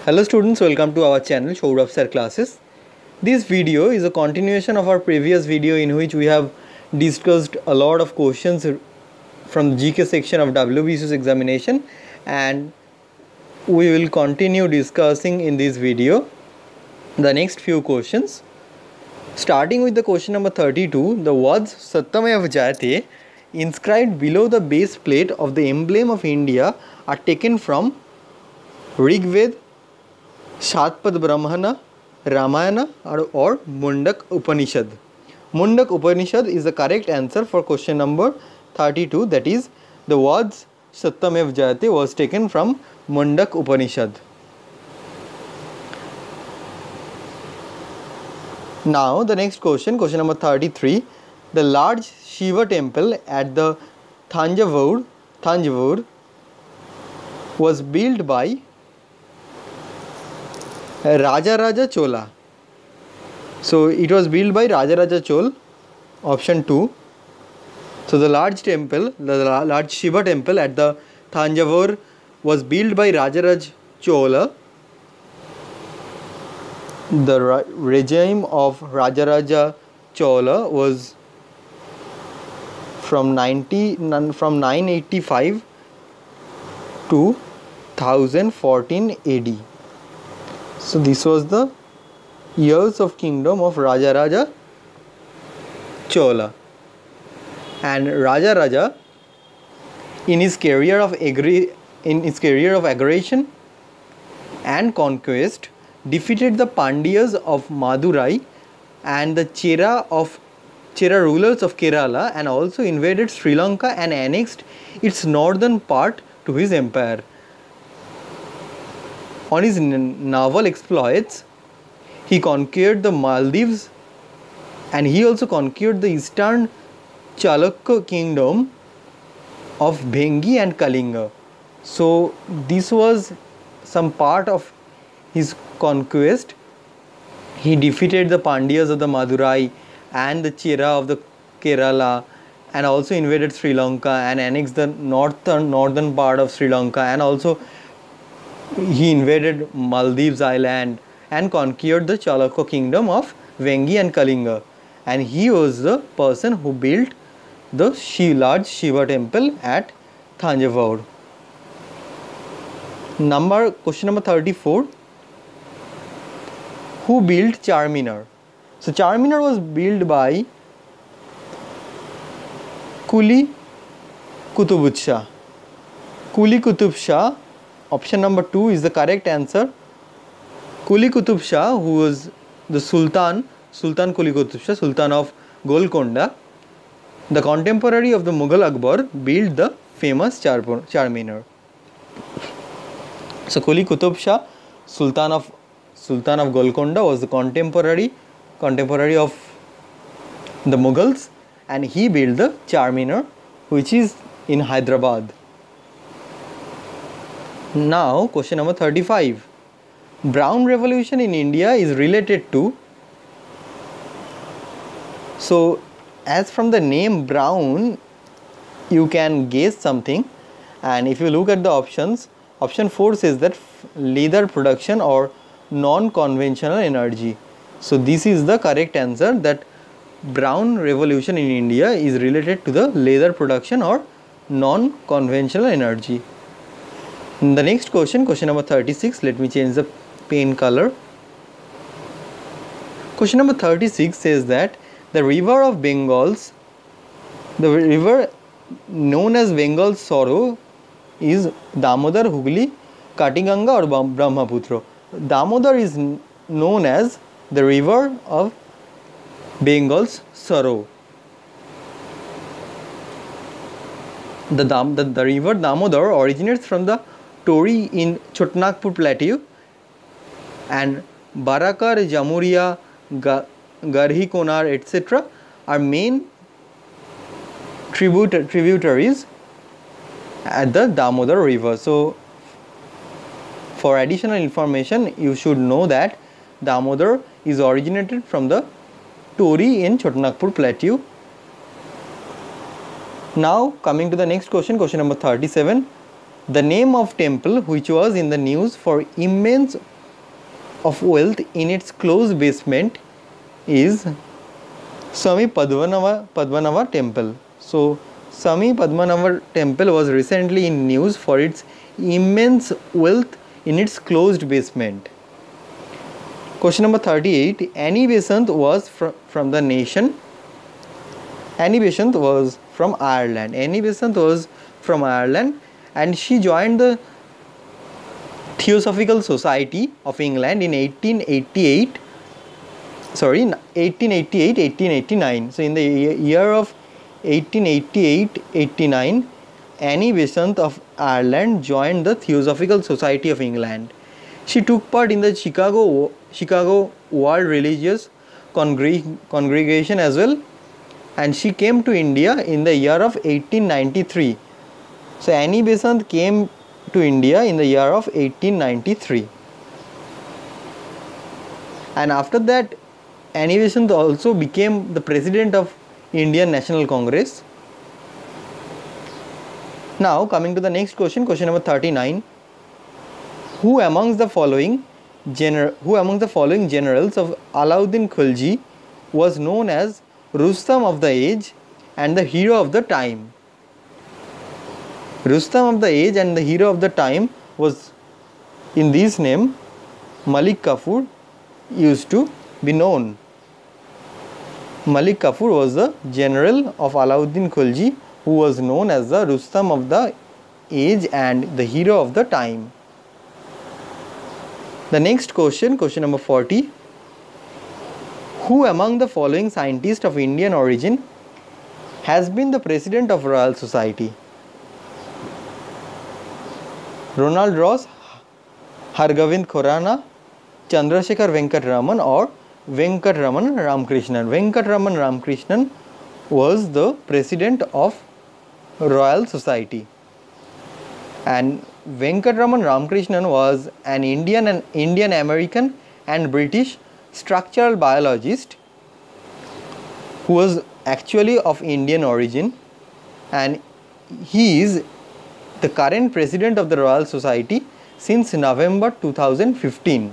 Hello students, welcome to our channel Shourav Sir Classes. This video is a continuation of our previous video in which we have discussed a lot of questions from the GK section of WBCS examination, and we will continue discussing in this video the next few questions. Starting with the question number 32, the words Satyamev Jayate inscribed below the base plate of the emblem of India are taken from Rigved, Shatpad Brahmana, Ramayana or Mundak Upanishad. Mundak Upanishad is the correct answer for question number 32, that is the words Satyamev Jayate was taken from Mundak Upanishad. Now the next question, question number 33, the large Shiva temple at the Thanjavur was built by Raja Chola. So it was built by Raja Chol, option 2. So the large temple, the large Shiva temple at the Thanjavur was built by Raja Chola. The regime of Raja Chola was from 985 to 1014 AD. So this was the years of kingdom of Raja Chola. And Raja in his career of aggression and conquest defeated the Pandyas of Madurai and the Chera rulers of Kerala, and also invaded Sri Lanka and annexed its northern part to his empire. On his naval exploits, he conquered the Maldives, and he also conquered the eastern Chalukya kingdom of Bhengi and Kalinga. So this was some part of his conquest. He defeated the Pandyas of the Madurai and the Chera of the Kerala, and also invaded Sri Lanka and annexed the northern part of Sri Lanka, and also he invaded Maldives island and conquered the Chalukya kingdom of Bhengi and Kalinga. And he was the person who built the large Shiva temple at Thanjavur. Question number 34. Who built Charminar? So Charminar was built by Quli Qutub Shah. Quli Qutub Shah, option number 2 is the correct answer. Quli Qutub Shah, who was the Sultan Quli Qutub Shah, Sultan of Golconda, the contemporary of the Mughal Akbar, built the famous Charminar. So Quli Qutub Shah, Sultan of Golconda, was the contemporary of the Mughals, and he built the Charminar, which is in Hyderabad. Now question number 35. Brown revolution in India is related to. So as from the name Brown, you can guess something, and if you look at the options, option 4 says that leather production or non-conventional energy. So this is the correct answer, that Brown revolution in India is related to the leather production or non-conventional energy. The next question, question number 36, let me change the pen color. Question number 36 says that the river known as Bengal's sorrow is Damodar, Hooghly, Katiganga or Brahmaputra. Damodar is known as the river of Bengal's sorrow. The river Damodar originates from the Tori in Chotnagpur Plateau, and Barakar, Jamuria, Garhi Konar, etc. are main tributaries at the Damodar river. So for additional information, you should know that Damodar is originated from the Tori in Chotnagpur Plateau. Now coming to the next question, question number 37. The name of temple which was in the news for immense of wealth in its closed basement is Swami Padmanava Temple. So Swami Padmanava Temple was recently in news for its immense wealth in its closed basement. Question number 38. Annie Besant was from the nation. Annie Besant was from Ireland. Annie Besant was from Ireland and she joined the Theosophical Society of England in 1888-1889. So in the year of 1888-89, Annie Besant of Ireland joined the Theosophical Society of England. She took part in the Chicago World Religious Congregation as well, and she came to India in the year of 1893. So Annie Besant came to India in the year of 1893. And after that, Annie Besant also became the president of Indian National Congress. Now coming to the next question, question number 39. Who amongst the following generals of Alauddin Khilji was known as Rustam of the age and the hero of the time? Rustam of the age and the hero of the time was, in this name, Malik Kafur used to be known. Malik Kafur was the general of Alauddin Khilji who was known as the Rustam of the age and the hero of the time. The next question, question number 40. Who among the following scientists of Indian origin has been the president of Royal Society? Ronald Ross, Hargobind Khorana, Chandrasekhar Venkataraman or Venkatraman Ramakrishnan. Venkatraman Ramakrishnan was the president of Royal Society, and Venkatraman Ramakrishnan was an Indian American and British structural biologist who was actually of Indian origin, and he is the current president of the Royal Society since November 2015.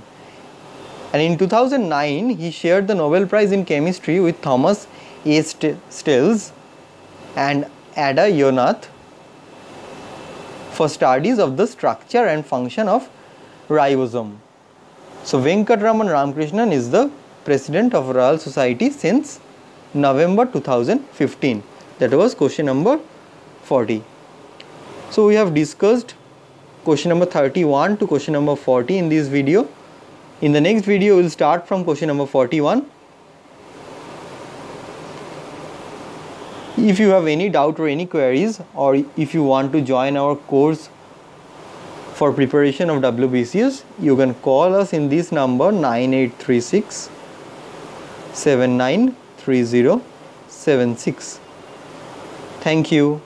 And in 2009, he shared the Nobel Prize in Chemistry with Thomas A. Stiles and Ada Yonath for studies of the structure and function of ribosome. So Venkatraman Ramakrishnan is the president of Royal Society since November 2015. That was question number 40. So we have discussed question number 31 to question number 40 in this video. In the next video, we will start from question number 41. If you have any doubt or any queries, or if you want to join our course for preparation of WBCS, you can call us in this number 9836 793076. Thank you.